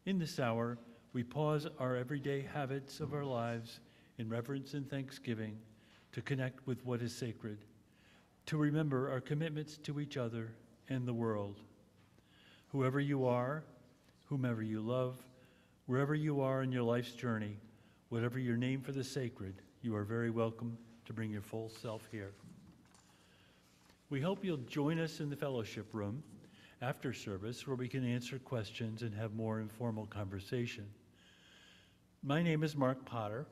In this hour, we pause our everyday habits of our lives in reverence and thanksgiving to connect with what is sacred, to remember our commitments to each other and the world. Whoever you are, whomever you love, wherever you are in your life's journey, whatever your name for the sacred, you are very welcome to bring your full self here. We hope you'll join us in the fellowship room after service where we can answer questions and have more informal conversation. My name is Mark Potter.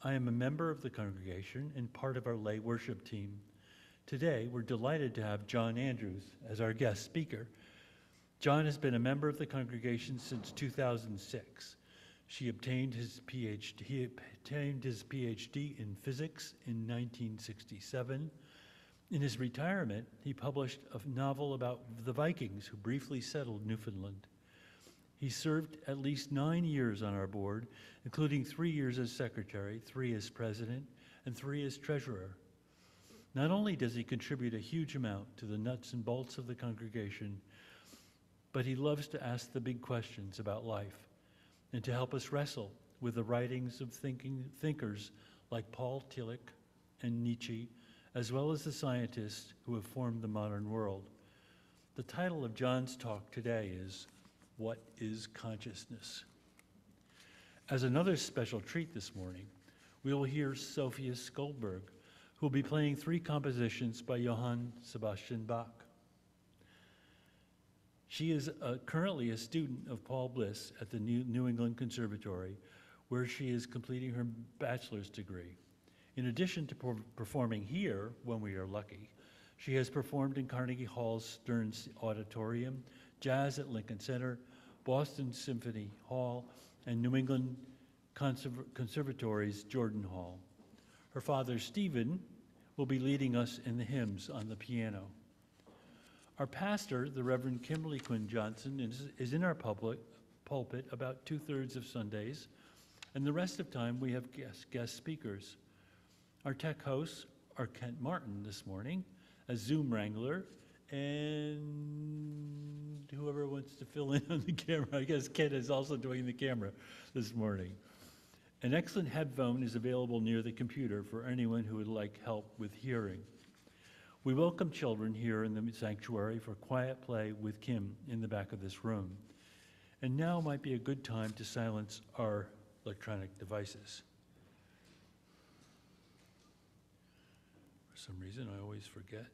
I am a member of the congregation and part of our lay worship team. Today, we're delighted to have John Andrews as our guest speaker. John has been a member of the congregation since 2006. He obtained his PhD in physics in 1967. In his retirement, he published a novel about the Vikings who briefly settled Newfoundland. He served at least 9 years on our board, including 3 years as secretary, 3 as president, and 3 as treasurer. Not only does he contribute a huge amount to the nuts and bolts of the congregation, but he loves to ask the big questions about life and to help us wrestle with the writings of thinkers like Paul Tillich and Nietzsche, as well as the scientists who have formed the modern world. The title of John's talk today is, What is Consciousness? As another special treat this morning, we will hear Sophia Skolberg, who will be playing 3 compositions by Johann Sebastian Bach. She is currently a student of Paul Bliss at the New England Conservatory, where she is completing her bachelor's degree. In addition to performing here, when we are lucky, she has performed in Carnegie Hall's Stearns Auditorium, Jazz at Lincoln Center, Boston Symphony Hall, and New England Conservatory's Jordan Hall. Her father, Stephen, will be leading us in the hymns on the piano. Our pastor, the Reverend Kimberly Quinn Johnson, is in our pulpit about 2/3 of Sundays, and the rest of time we have guest speakers. Our tech hosts are Kent Martin this morning as Zoom wrangler, and whoever wants to fill in on the camera. I guess Kent is also doing the camera this morning. An excellent headphone is available near the computer for anyone who would like help with hearing. We welcome children here in the sanctuary for quiet play with Kim in the back of this room. And now might be a good time to silence our electronic devices. For some reason, I always forget.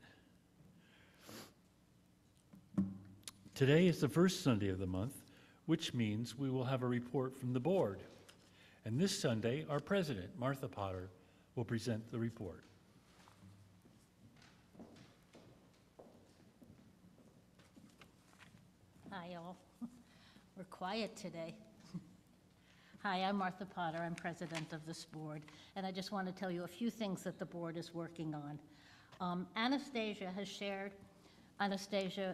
Today is the first Sunday of the month, which means we will have a report from the board. And this Sunday, our president, Martha Potter, will present the report. Hi, all. We're quiet today. Hi, I'm Martha Potter. I'm president of this board, and I just want to tell you a few things that the board is working on. Anastasia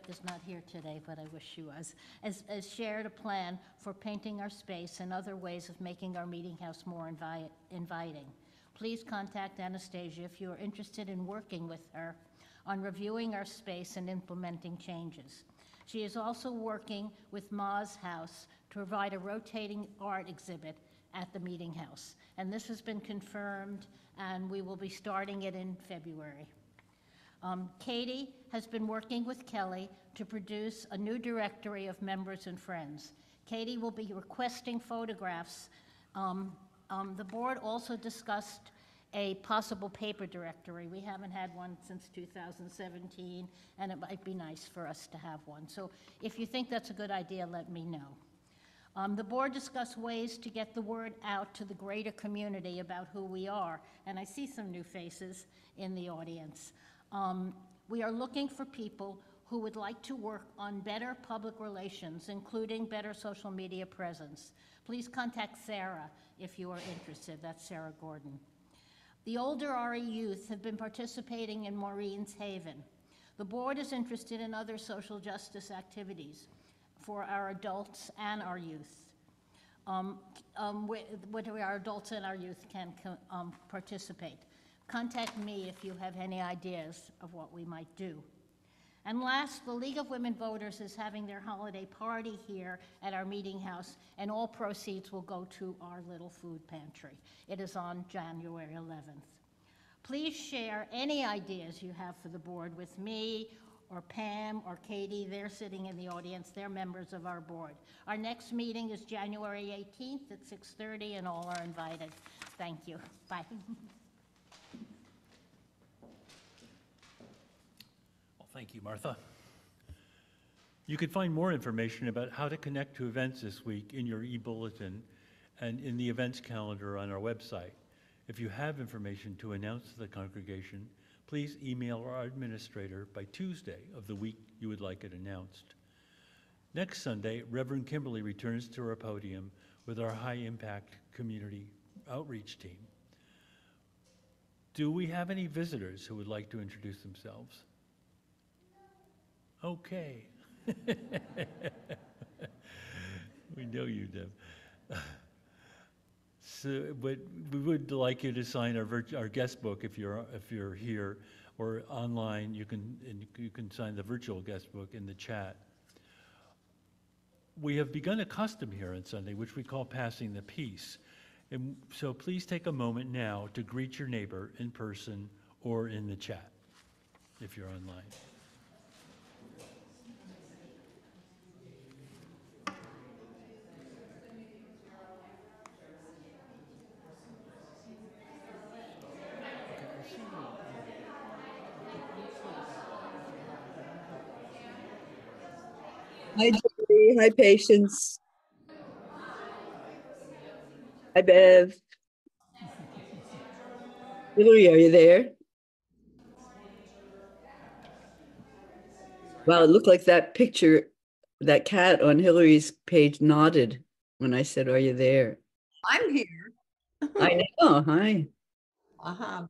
is not here today, but I wish she was, has shared a plan for painting our space and other ways of making our meeting house more inviting. Please contact Anastasia if you are interested in working with her on reviewing our space and implementing changes. She is also working with Ma's House to provide a rotating art exhibit at the meeting house. And this has been confirmed, and we will be starting it in February. Katie has been working with Kelly to produce a new directory of members and friends. Katie will be requesting photographs. The board also discussed a possible paper directory. We haven't had one since 2017, and it might be nice for us to have one. So if you think that's a good idea, let me know. The board discussed ways to get the word out to the greater community about who we are, and I see some new faces in the audience. We are looking for people who would like to work on better public relations, including better social media presence. Please contact Sarah if you are interested. That's Sarah Gordon. The older RE youth have been participating in Maureen's Haven. The board is interested in other social justice activities for our adults and our youth. Where our adults and our youth can participate. Contact me if you have any ideas of what we might do. And last, the League of Women Voters is having their holiday party here at our meeting house, and all proceeds will go to our little food pantry. It is on January 11th. Please share any ideas you have for the board with me or Pam or Katie. They're sitting in the audience. They're members of our board. Our next meeting is January 18th at 6:30, and all are invited. Thank you. Bye. Well, thank you, Martha. You can find more information about how to connect to events this week in your e-bulletin and in the events calendar on our website. If you have information to announce to the congregation, please email our administrator by Tuesday of the week you would like it announced. Next Sunday, Reverend Kimberly returns to our podium with our high-impact community outreach team. Do we have any visitors who would like to introduce themselves? Okay. We know you, Deb. So, but we would like you to sign our guest book if you're here, or online. You can sign the virtual guest book in the chat. We have begun a custom here on Sunday, which we call passing the peace. And so please take a moment now to greet your neighbor in person or in the chat if you're online. Hi, Julie. Hi, Patience. Hi, Bev. Hillary, are you there? Wow, it looked like that picture, that cat on Hillary's page nodded when I said, "Are you there?" I'm here. I know. Hi.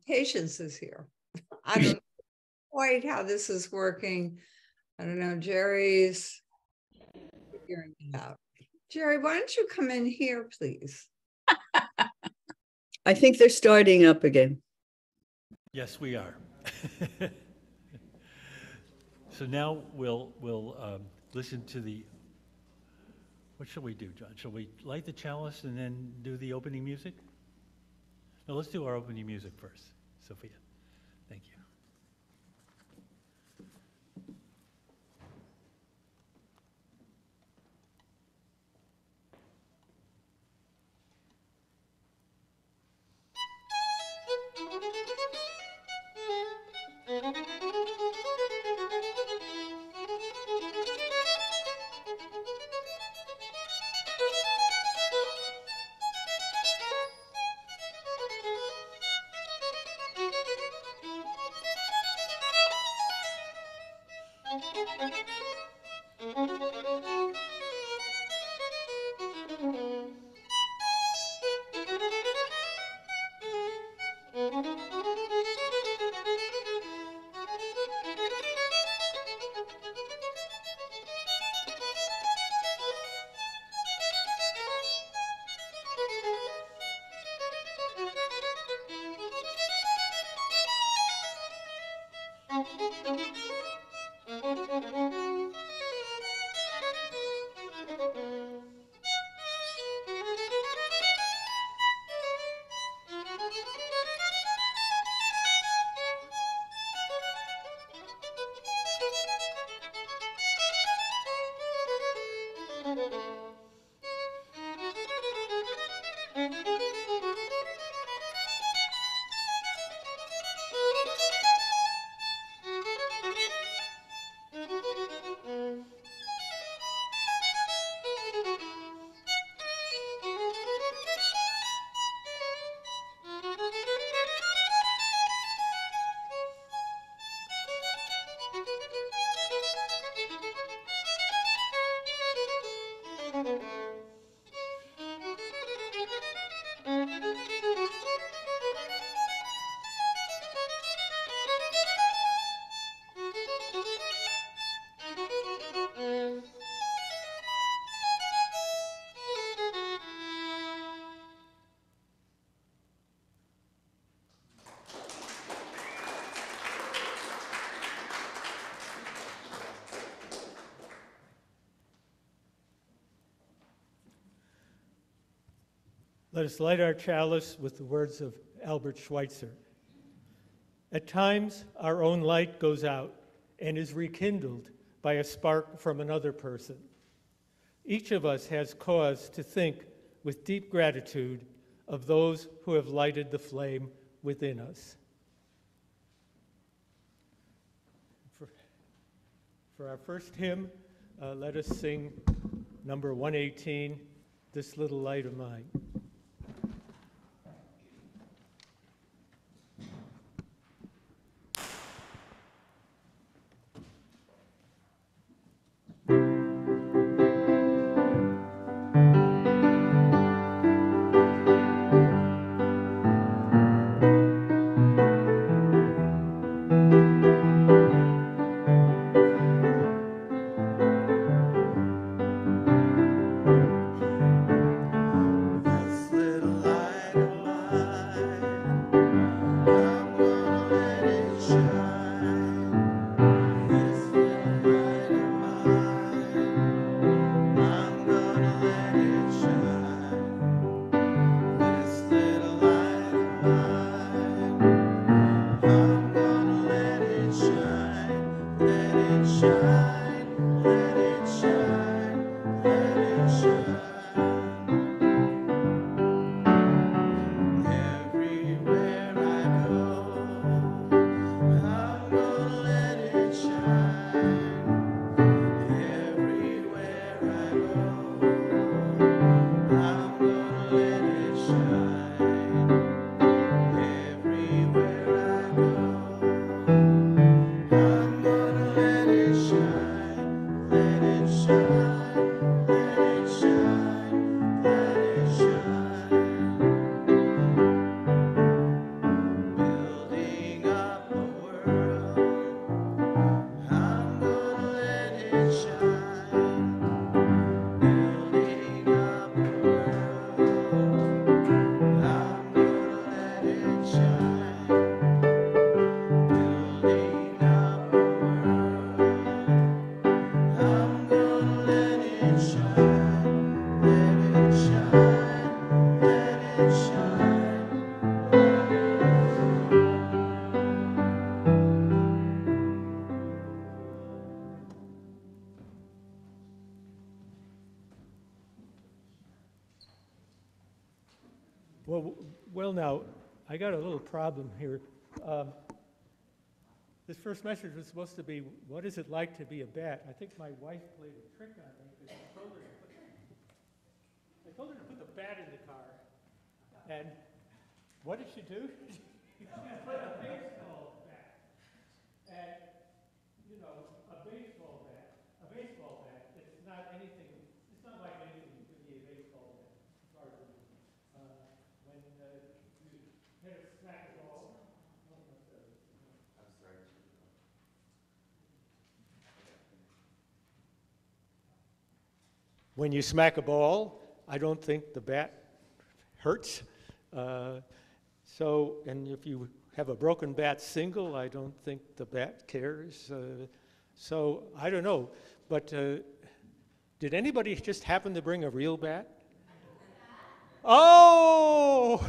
Patience is here. I don't know quite how this is working. I don't know. Jerry's figuring it out. Jerry, why don't you come in here, please? I think they're starting up again. Yes, we are. So now we'll listen to the, what shall we do, John? Shall we light the chalice and then do the opening music? No, let's do our opening music first, Sophia. Thank you. Let us light our chalice with the words of Albert Schweitzer. At times, our own light goes out and is rekindled by a spark from another person. Each of us has cause to think with deep gratitude of those who have lighted the flame within us. For our first hymn, let us sing number 118, This Little Light of Mine. Well, now, I got a little problem here. This first message was supposed to be, what is it like to be a bat? I think my wife played a trick on me because I told her to put the bat in the car. And what did she do? She put a baseball bat. And, you know, a baseball bat, it's not anything, it's not like anything to be a baseball bat. As far as when you hit a smack ball. I'm sorry. When you smack a ball, I don't think the bat hurts. And if you have a broken bat single, I don't think the bat cares. So I don't know. But did anybody just happen to bring a real bat? Oh!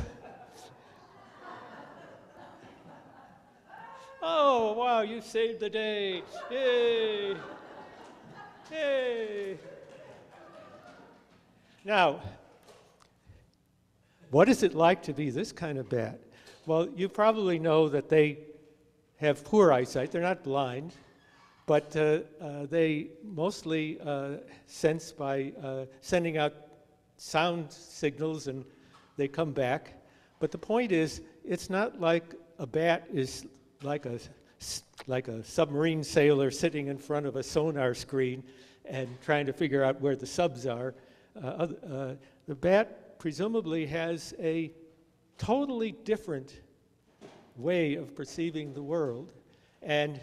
Oh, wow, you saved the day. Yay! Yay! Now, what is it like to be this kind of bat? Well, you probably know that they have poor eyesight. They're not blind, but they mostly sense by sending out sound signals, and they come back. But the point is, it's not like a bat is like a submarine sailor sitting in front of a sonar screen and trying to figure out where the subs are. The bat presumably has a totally different way of perceiving the world, and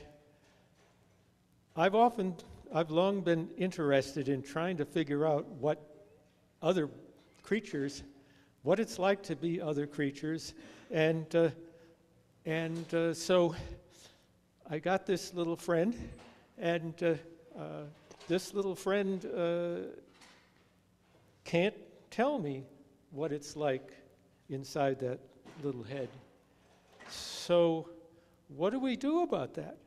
I've long been interested in trying to figure out what it's like to be other creatures, and so I got this little friend, and this little friend can't tell me what it's like inside that little head. So what do we do about that?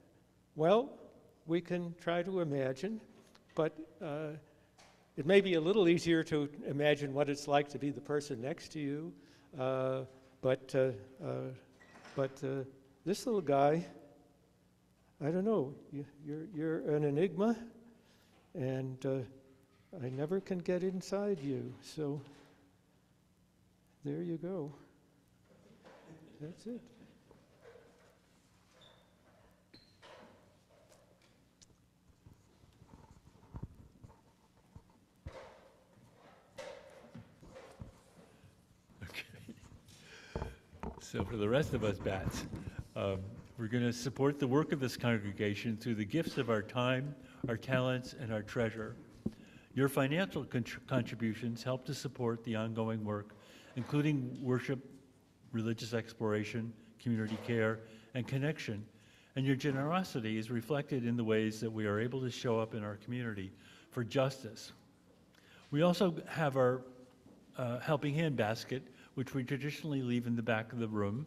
Well, we can try to imagine, but it may be a little easier to imagine what it's like to be the person next to you, but this little guy, I don't know, you're an enigma, and I never can get inside you, so there you go. That's it. So for the rest of us bats, we're going to support the work of this congregation through the gifts of our time, our talents, and our treasure. Your financial contributions help to support the ongoing work, including worship, religious exploration, community care, and connection. And your generosity is reflected in the ways that we are able to show up in our community for justice. We also have our helping hand basket, which we traditionally leave in the back of the room,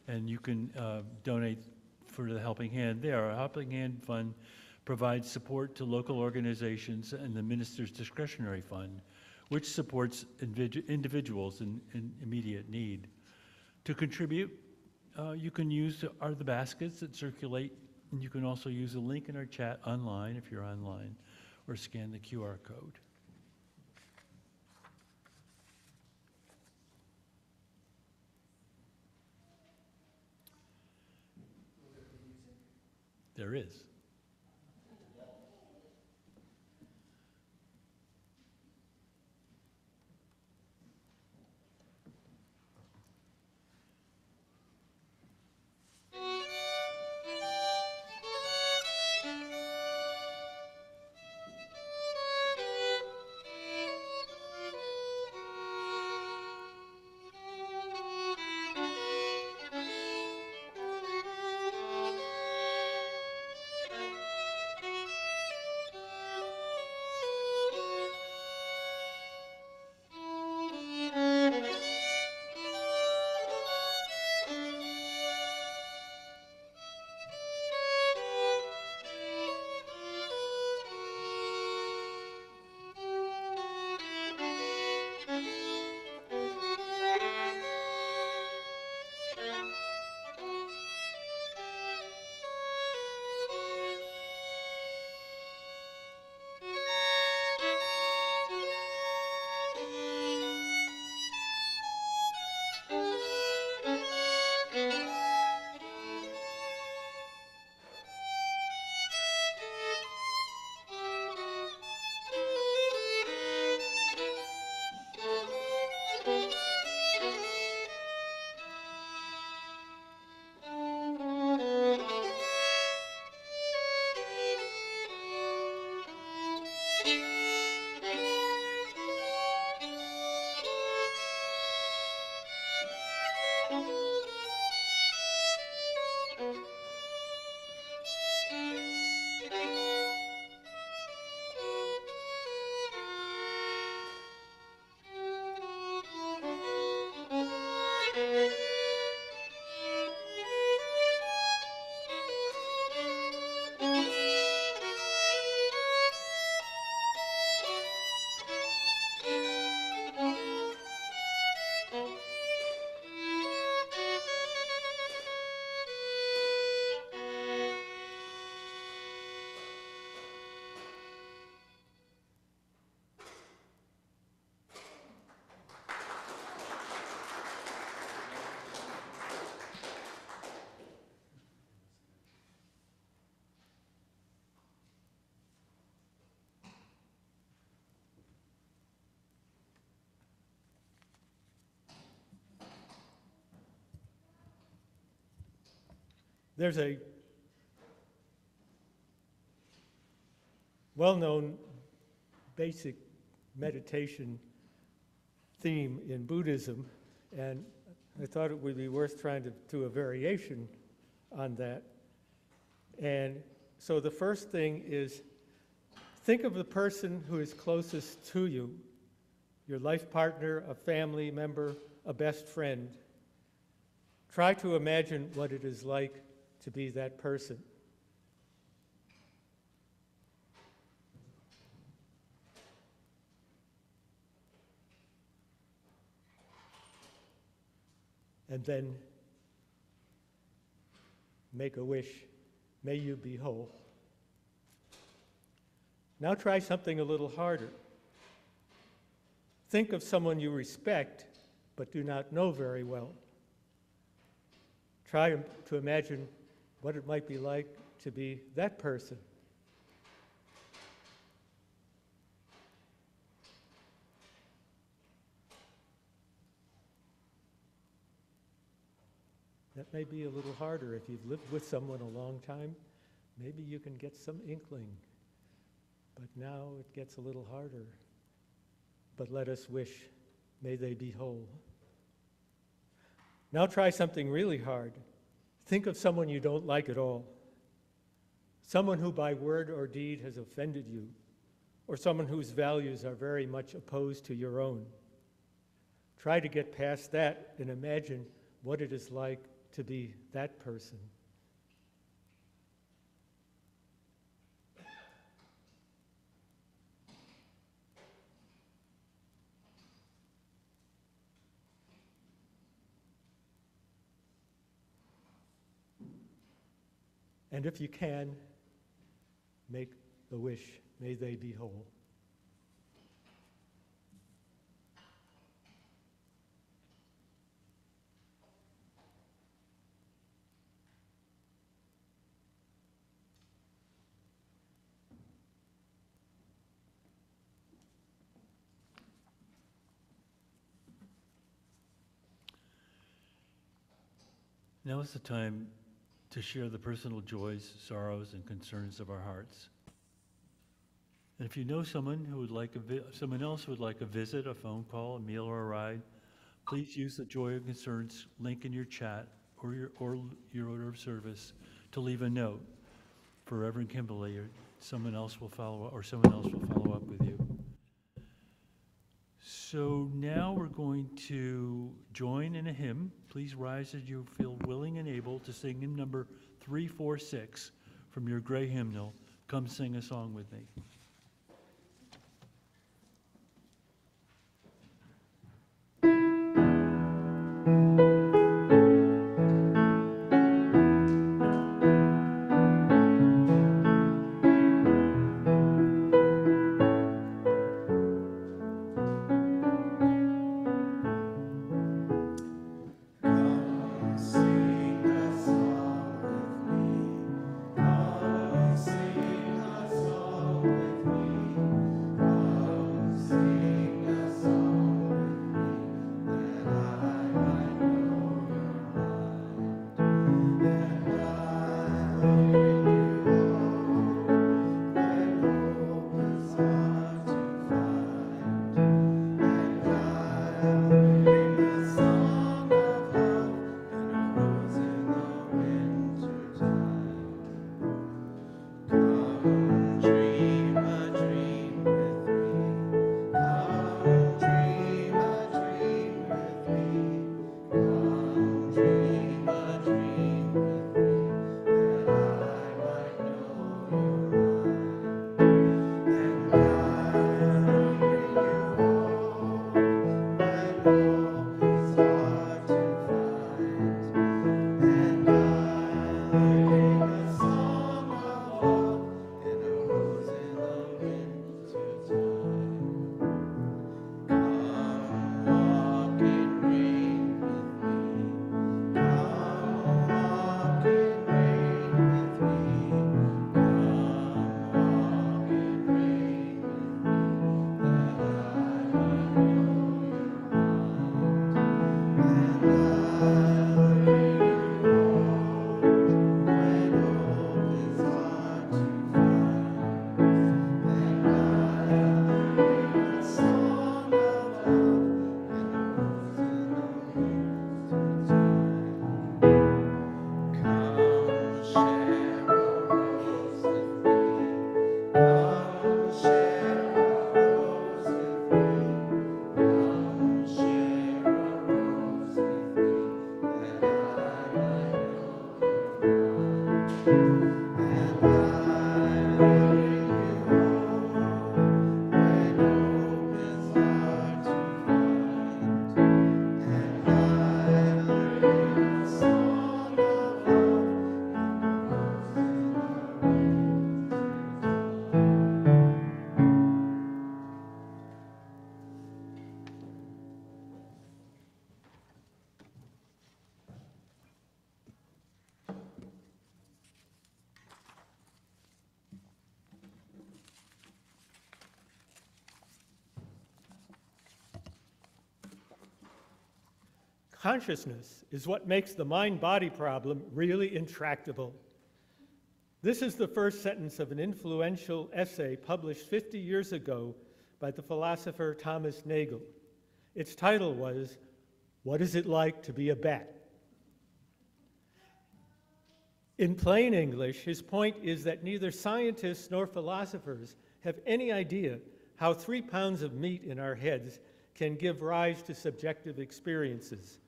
and you can donate for the Helping Hand there. Our Helping Hand Fund provides support to local organizations and the Minister's Discretionary Fund, which supports individuals in immediate need. To contribute, you can use the baskets that circulate, and you can also use the link in our chat online if you're online, or scan the QR code. There is. There's a well-known basic meditation theme in Buddhism, and I thought it would be worth trying to do a variation on that. And so the first thing is, think of the person who is closest to you, your life partner, a family member, a best friend. Try to imagine what it is like to be that person. And then make a wish. May you be whole. Now try something a little harder. Think of someone you respect but do not know very well. Try to imagine what it might be like to be that person. That may be a little harder if you've lived with someone a long time. Maybe you can get some inkling. But now it gets a little harder. But let us wish, may they be whole. Now try something really hard. Think of someone you don't like at all. Someone who by word or deed has offended you, or someone whose values are very much opposed to your own. Try to get past that and imagine what it is like to be that person. And if you can, make the wish, may they be whole. Now is the time to share the personal joys, sorrows, and concerns of our hearts. And if you know someone who would like someone else who would like a visit, a phone call, a meal, or a ride, please use the Joy and Concerns link in your chat or your order of service to leave a note for Reverend Kimberly, or someone else will follow up with you. So now we're going to join in a hymn. Please rise as you feel willing and able to sing hymn number 346 from your gray hymnal. Come sing a song with me. Sing a song with Consciousness is what makes the mind-body problem really intractable. This is the first sentence of an influential essay published 50 years ago by the philosopher Thomas Nagel. Its title was, "What is it like to be a bat?" In plain English, his point is that neither scientists nor philosophers have any idea how 3 pounds of meat in our heads can give rise to subjective experiences.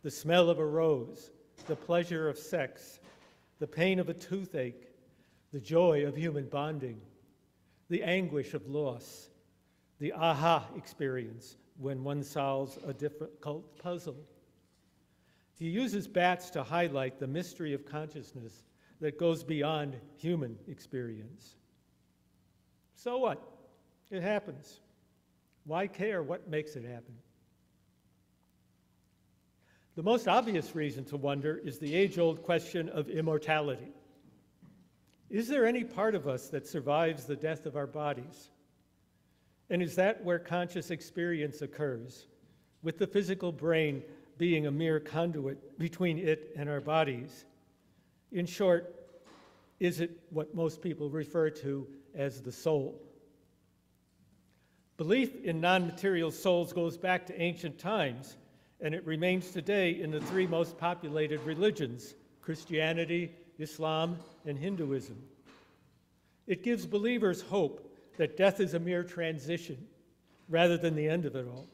The smell of a rose, the pleasure of sex, the pain of a toothache, the joy of human bonding, the anguish of loss, the aha experience when one solves a difficult puzzle. He uses bats to highlight the mystery of consciousness that goes beyond human experience. So what? It happens. Why care what makes it happen? The most obvious reason to wonder is the age-old question of immortality. Is there any part of us that survives the death of our bodies? And is that where conscious experience occurs, with the physical brain being a mere conduit between it and our bodies? In short, is it what most people refer to as the soul? Belief in non-material souls goes back to ancient times, and it remains today in the 3 most populated religions, Christianity, Islam, and Hinduism. It gives believers hope that death is a mere transition rather than the end of it all.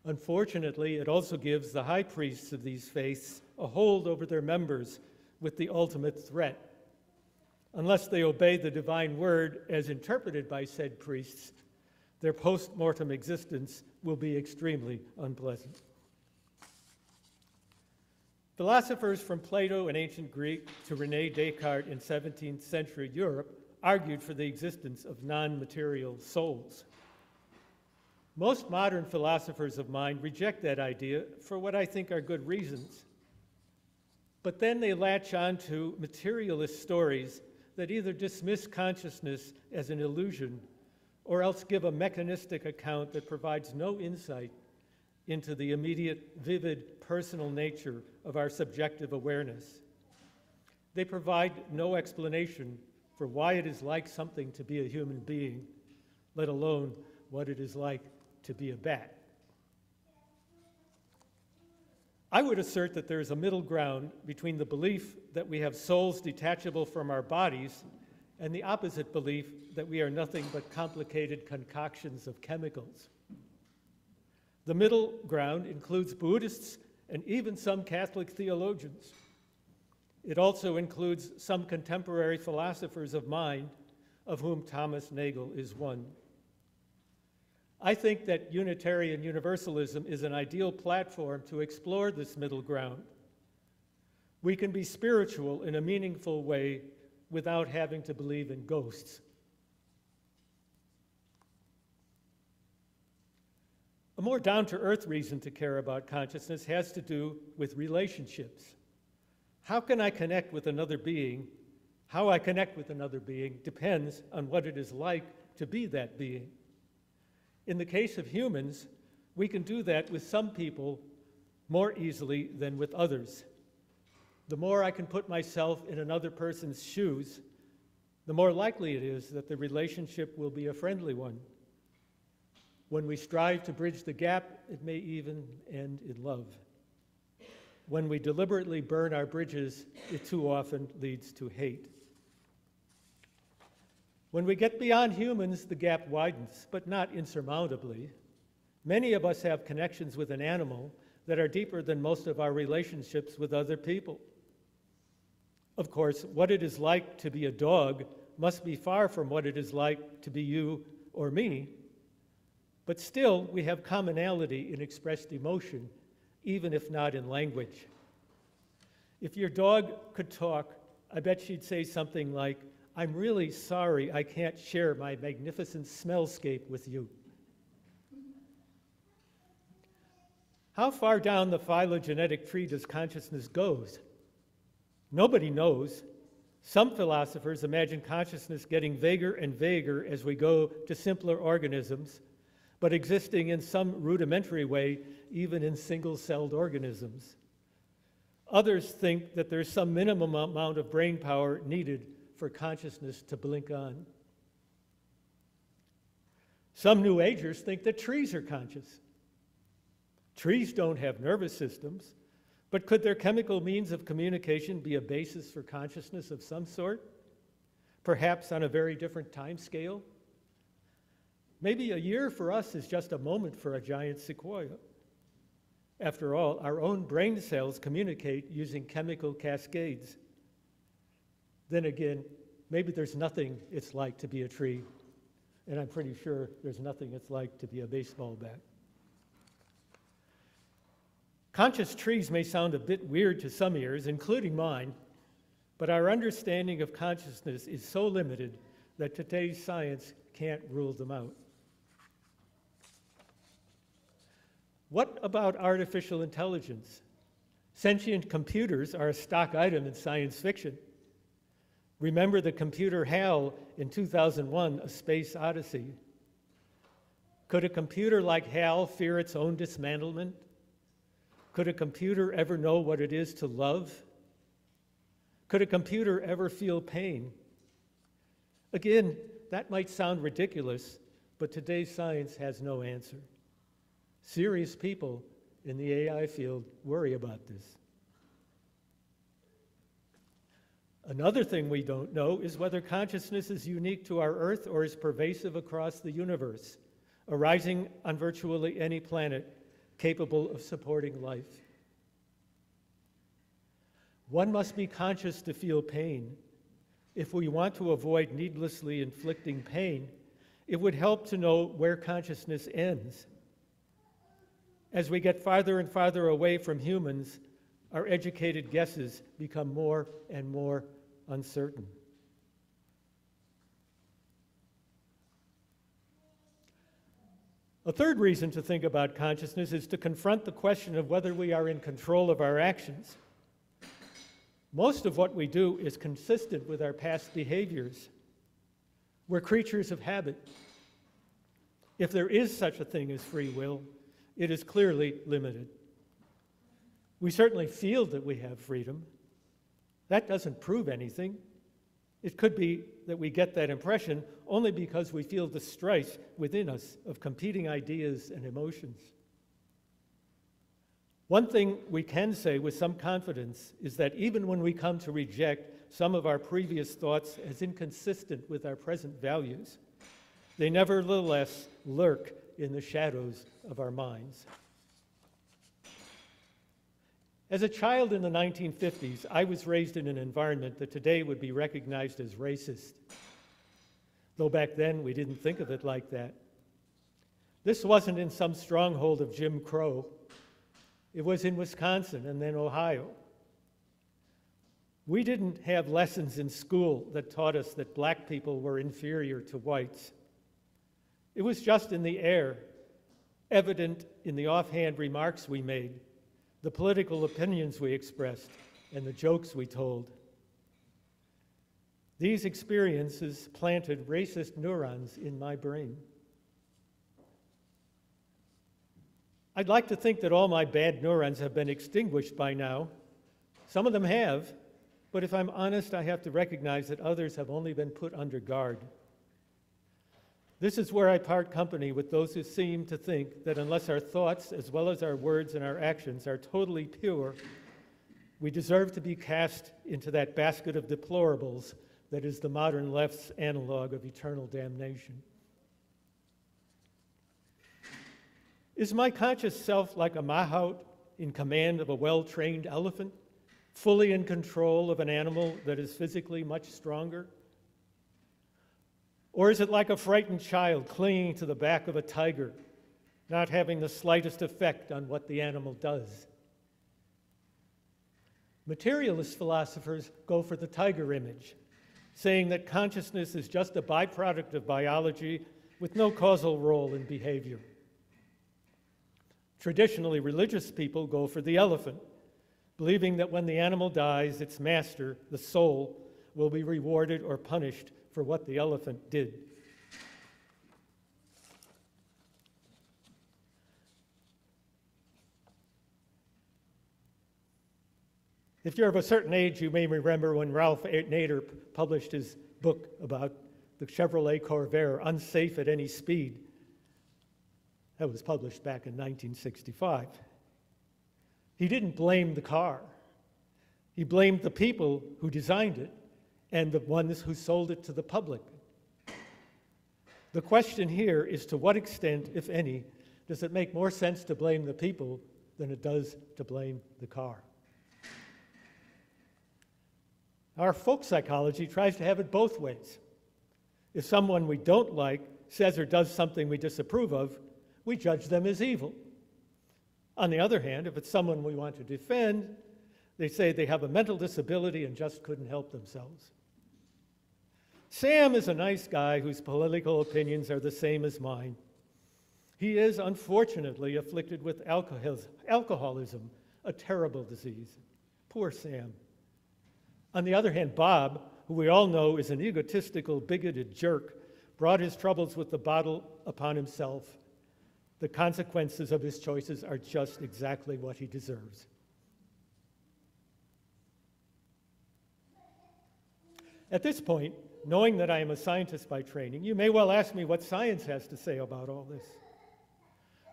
Unfortunately, it also gives the high priests of these faiths a hold over their members with the ultimate threat. Unless they obey the divine word as interpreted by said priests, their post-mortem existence will be extremely unpleasant. Philosophers from Plato in ancient Greek to René Descartes in 17th century Europe argued for the existence of non-material souls. Most modern philosophers of mind reject that idea for what I think are good reasons. But then they latch on to materialist stories that either dismiss consciousness as an illusion or else give a mechanistic account that provides no insight into the immediate, vivid, personal nature of our subjective awareness. They provide no explanation for why it is like something to be a human being, let alone what it is like to be a bat. I would assert that there is a middle ground between the belief that we have souls detachable from our bodies and the opposite belief that we are nothing but complicated concoctions of chemicals. The middle ground includes Buddhists and even some Catholic theologians. It also includes some contemporary philosophers of mind, of whom Thomas Nagel is one. I think that Unitarian Universalism is an ideal platform to explore this middle ground. We can be spiritual in a meaningful way without having to believe in ghosts. A more down-to-earth reason to care about consciousness has to do with relationships. How can I connect with another being? How I connect with another being depends on what it is like to be that being. In the case of humans, we can do that with some people more easily than with others. The more I can put myself in another person's shoes, the more likely it is that the relationship will be a friendly one. When we strive to bridge the gap, it may even end in love. When we deliberately burn our bridges, it too often leads to hate. When we get beyond humans, the gap widens, but not insurmountably. Many of us have connections with an animal that are deeper than most of our relationships with other people. Of course, what it is like to be a dog must be far from what it is like to be you or me, but still we have commonality in expressed emotion, even if not in language. If your dog could talk, I bet she'd say something like, "I'm really sorry I can't share my magnificent smellscape with you." How far down the phylogenetic tree does consciousness go? Nobody knows. Some philosophers imagine consciousness getting vaguer and vaguer as we go to simpler organisms, but existing in some rudimentary way even in single-celled organisms. Others think that there's some minimum amount of brain power needed for consciousness to blink on. Some New Agers think that trees are conscious. Trees don't have nervous systems, but could their chemical means of communication be a basis for consciousness of some sort? Perhaps on a very different time scale? Maybe a year for us is just a moment for a giant sequoia. After all, our own brain cells communicate using chemical cascades. Then again, maybe there's nothing it's like to be a tree, and I'm pretty sure there's nothing it's like to be a baseball bat. Conscious trees may sound a bit weird to some ears, including mine, but our understanding of consciousness is so limited that today's science can't rule them out. What about artificial intelligence? Sentient computers are a stock item in science fiction. Remember the computer HAL in 2001, A Space Odyssey. Could a computer like HAL fear its own dismantlement? Could a computer ever know what it is to love? Could a computer ever feel pain? Again, that might sound ridiculous, but today's science has no answer. Serious people in the AI field worry about this. Another thing we don't know is whether consciousness is unique to our Earth or is pervasive across the universe, arising on virtually any planet capable of supporting life. One must be conscious to feel pain. If we want to avoid needlessly inflicting pain, it would help to know where consciousness ends. As we get farther and farther away from humans, our educated guesses become more and more uncertain. A third reason to think about consciousness is to confront the question of whether we are in control of our actions. Most of what we do is consistent with our past behaviors. We're creatures of habit. If there is such a thing as free will, it is clearly limited. We certainly feel that we have freedom. That doesn't prove anything. It could be that we get that impression only because we feel the strife within us of competing ideas and emotions. One thing we can say with some confidence is that even when we come to reject some of our previous thoughts as inconsistent with our present values, they nevertheless lurk in the shadows of our minds. As a child in the 1950s, I was raised in an environment that today would be recognized as racist, though back then we didn't think of it like that. This wasn't in some stronghold of Jim Crow. It was in Wisconsin and then Ohio. We didn't have lessons in school that taught us that black people were inferior to whites. It was just in the air, evident in the offhand remarks we made, the political opinions we expressed, and the jokes we told. These experiences planted racist neurons in my brain. I'd like to think that all my bad neurons have been extinguished by now. Some of them have, but if I'm honest, I have to recognize that others have only been put under guard. This is where I part company with those who seem to think that unless our thoughts, as well as our words and our actions, are totally pure, we deserve to be cast into that basket of deplorables that is the modern left's analog of eternal damnation. Is my conscious self like a mahout in command of a well-trained elephant, fully in control of an animal that is physically much stronger? Or is it like a frightened child clinging to the back of a tiger, not having the slightest effect on what the animal does? Materialist philosophers go for the tiger image, saying that consciousness is just a byproduct of biology with no causal role in behavior. Traditionally, religious people go for the elephant, believing that when the animal dies, its master, the soul, will be rewarded or punished for what the elephant did. If you're of a certain age, you may remember when Ralph Nader published his book about the Chevrolet Corvair, Unsafe at Any Speed. That was published back in 1965. He didn't blame the car. He blamed the people who designed it and the ones who sold it to the public. The question here is, to what extent, if any, does it make more sense to blame the people than it does to blame the car? Our folk psychology tries to have it both ways. If someone we don't like says or does something we disapprove of, we judge them as evil. On the other hand, if it's someone we want to defend, they say they have a mental disability and just couldn't help themselves. Sam is a nice guy whose political opinions are the same as mine. He is, unfortunately, afflicted with alcoholism, a terrible disease. Poor Sam. On the other hand, Bob, who we all know is an egotistical, bigoted jerk, brought his troubles with the bottle upon himself. The consequences of his choices are just exactly what he deserves. At this point, knowing that I am a scientist by training, you may well ask me what science has to say about all this.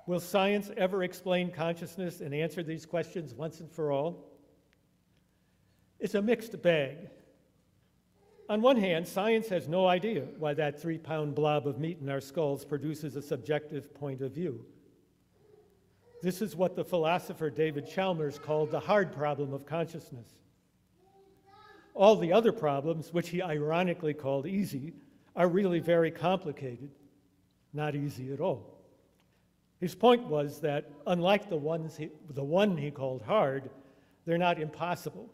Will science ever explain consciousness and answer these questions once and for all? It's a mixed bag. On one hand, science has no idea why that 3-pound blob of meat in our skulls produces a subjective point of view. This is what the philosopher David Chalmers called the hard problem of consciousness. All the other problems, which he ironically called easy, are really very complicated, not easy at all. His point was that, unlike the one he called hard, they're not impossible.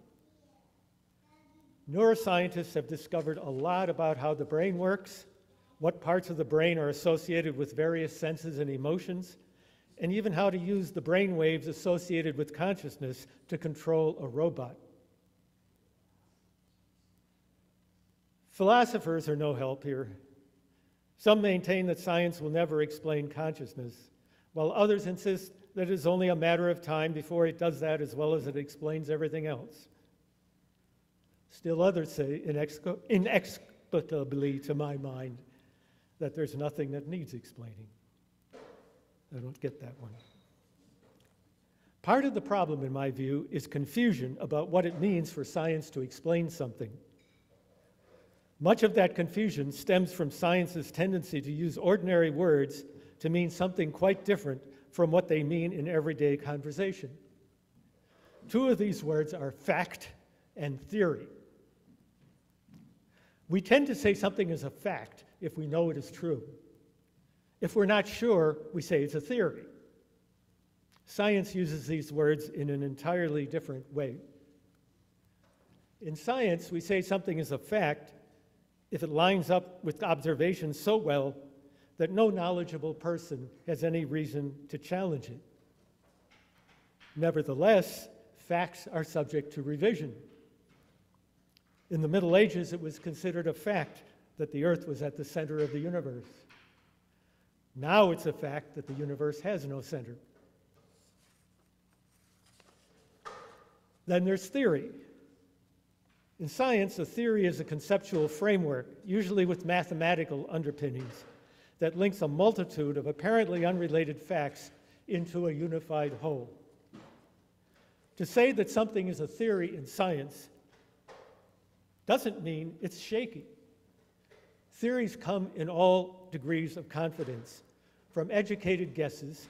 Neuroscientists have discovered a lot about how the brain works, what parts of the brain are associated with various senses and emotions, and even how to use the brain waves associated with consciousness to control a robot. Philosophers are no help here. Some maintain that science will never explain consciousness, while others insist that it is only a matter of time before it does that as well as it explains everything else. Still others say, inexplicably to my mind, that there's nothing that needs explaining. I don't get that one. Part of the problem, in my view, is confusion about what it means for science to explain something. Much of that confusion stems from science's tendency to use ordinary words to mean something quite different from what they mean in everyday conversation. Two of these words are fact and theory. We tend to say something is a fact if we know it is true. If we're not sure, we say it's a theory. Science uses these words in an entirely different way. In science, we say something is a fact if it lines up with observations so well that no knowledgeable person has any reason to challenge it. Nevertheless, facts are subject to revision. In the Middle Ages, it was considered a fact that the Earth was at the center of the universe. Now it's a fact that the universe has no center. Then there's theory. In science, a theory is a conceptual framework, usually with mathematical underpinnings, that links a multitude of apparently unrelated facts into a unified whole. To say that something is a theory in science doesn't mean it's shaky. Theories come in all degrees of confidence, from educated guesses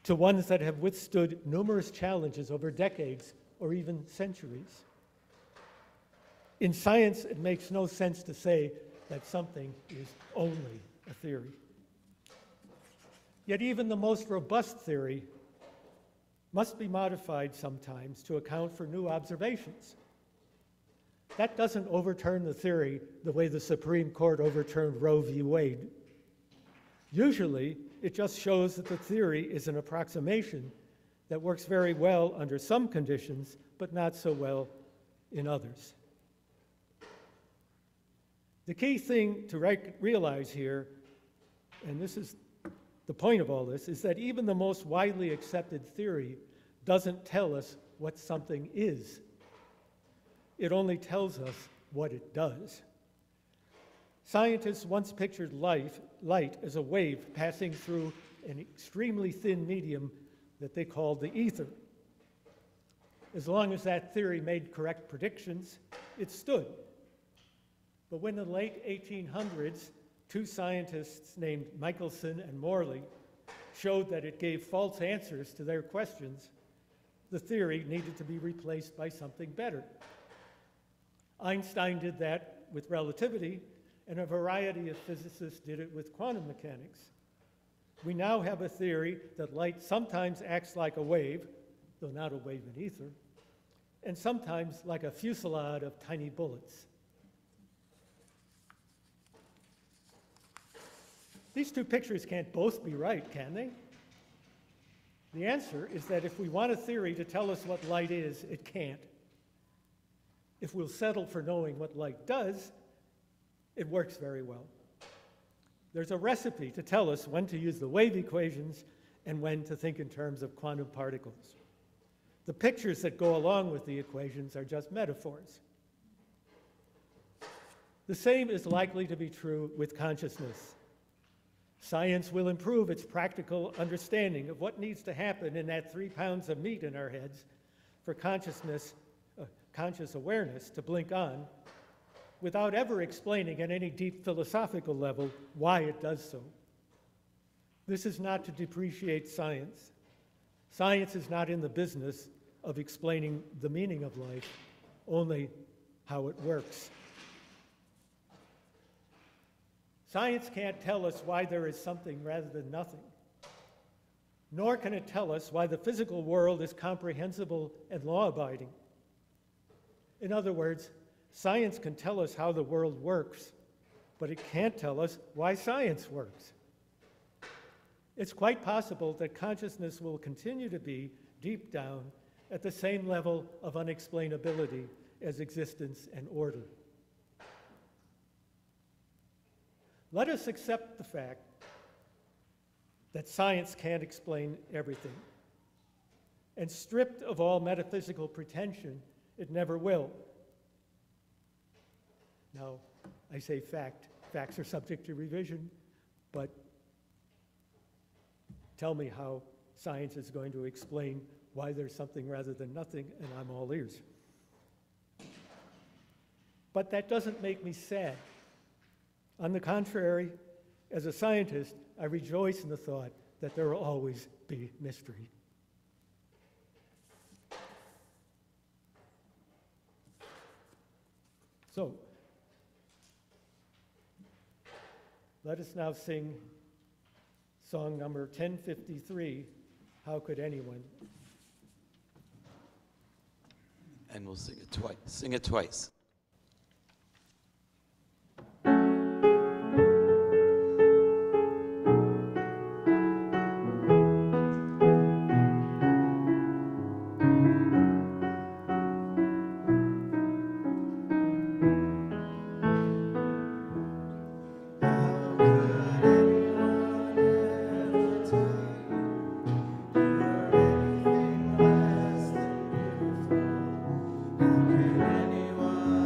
to ones that have withstood numerous challenges over decades or even centuries. In science, it makes no sense to say that something is only a theory. Yet even the most robust theory must be modified sometimes to account for new observations. That doesn't overturn the theory the way the Supreme Court overturned Roe v. Wade. Usually, it just shows that the theory is an approximation that works very well under some conditions, but not so well in others. The key thing to realize here, and this is the point of all this, is that even the most widely accepted theory doesn't tell us what something is. It only tells us what it does. Scientists once pictured light as a wave passing through an extremely thin medium that they called the ether. As long as that theory made correct predictions, it stood. But when in the late 1800s, two scientists named Michelson and Morley showed that it gave false answers to their questions, the theory needed to be replaced by something better. Einstein did that with relativity, and a variety of physicists did it with quantum mechanics. We now have a theory that light sometimes acts like a wave, though not a wave in ether, and sometimes like a fusillade of tiny bullets. These two pictures can't both be right, can they? The answer is that if we want a theory to tell us what light is, it can't. If we'll settle for knowing what light does, it works very well. There's a recipe to tell us when to use the wave equations and when to think in terms of quantum particles. The pictures that go along with the equations are just metaphors. The same is likely to be true with consciousness. Science will improve its practical understanding of what needs to happen in that 3 pounds of meat in our heads for conscious awareness to blink on, without ever explaining at any deep philosophical level why it does so. This is not to depreciate science. Science is not in the business of explaining the meaning of life, only how it works. Science can't tell us why there is something rather than nothing, nor can it tell us why the physical world is comprehensible and law-abiding. In other words, science can tell us how the world works, but it can't tell us why science works. It's quite possible that consciousness will continue to be, deep down, at the same level of unexplainability as existence and order. Let us accept the fact that science can't explain everything. And stripped of all metaphysical pretension, it never will. Now, I say fact. Facts are subject to revision, but tell me how science is going to explain why there's something rather than nothing, and I'm all ears. But that doesn't make me sad. On the contrary, as a scientist, I rejoice in the thought that there will always be mystery. So, let us now sing song number 1053, How Could Anyone? And we'll sing it twice. Sing it twice. Anyone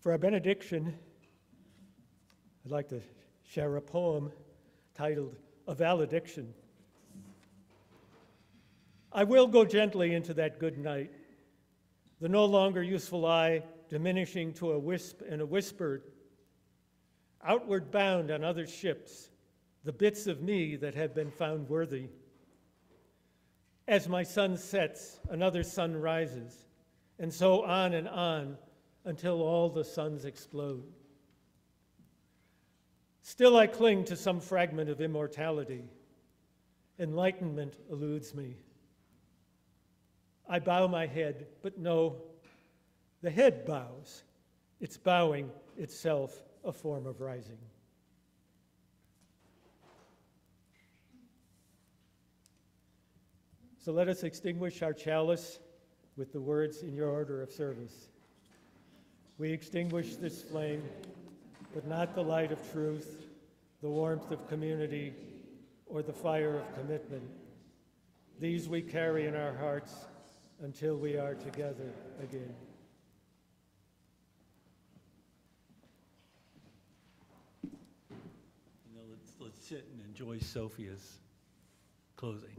For our benediction, I'd like to share a poem titled A Valediction. I will go gently into that good night, the no longer useful eye diminishing to a wisp and a whispered, outward bound on other ships, the bits of me that have been found worthy. As my sun sets, another sun rises, and so on and on until all the suns explode. Still I cling to some fragment of immortality. Enlightenment eludes me. I bow my head, but no, the head bows. It's bowing itself a form of rising. So let us extinguish our chalice with the words in your order of service. We extinguish this flame, but not the light of truth, the warmth of community, or the fire of commitment. These we carry in our hearts until we are together again. Now let's sit and enjoy Sophia's closing.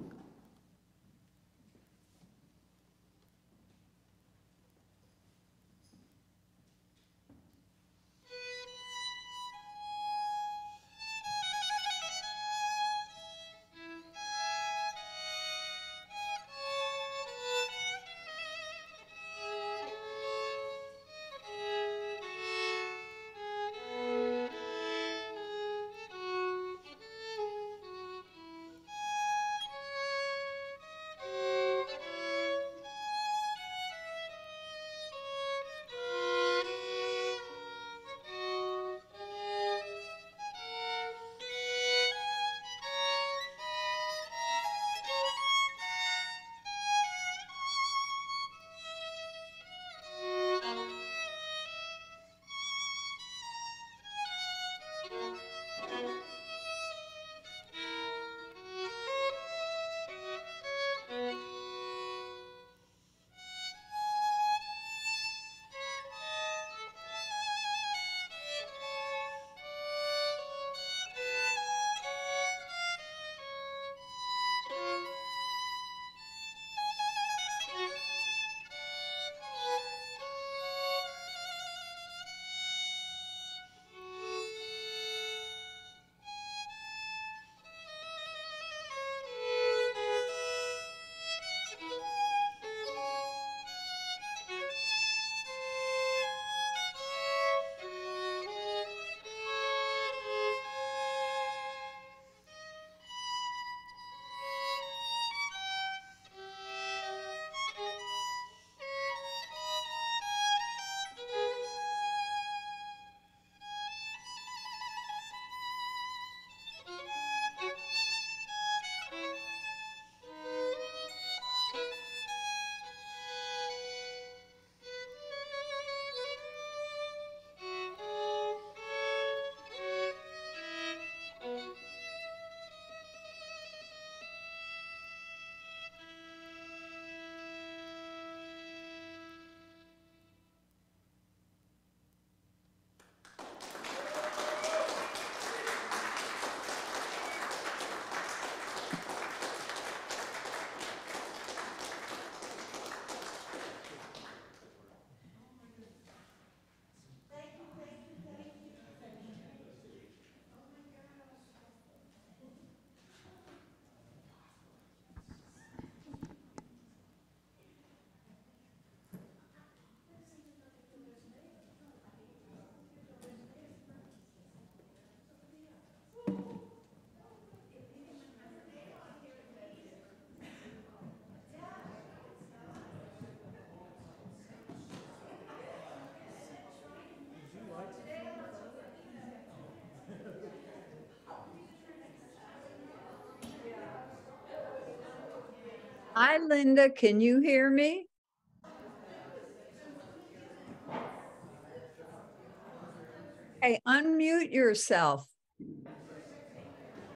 Hi, Linda. Can you hear me? Hey, unmute yourself.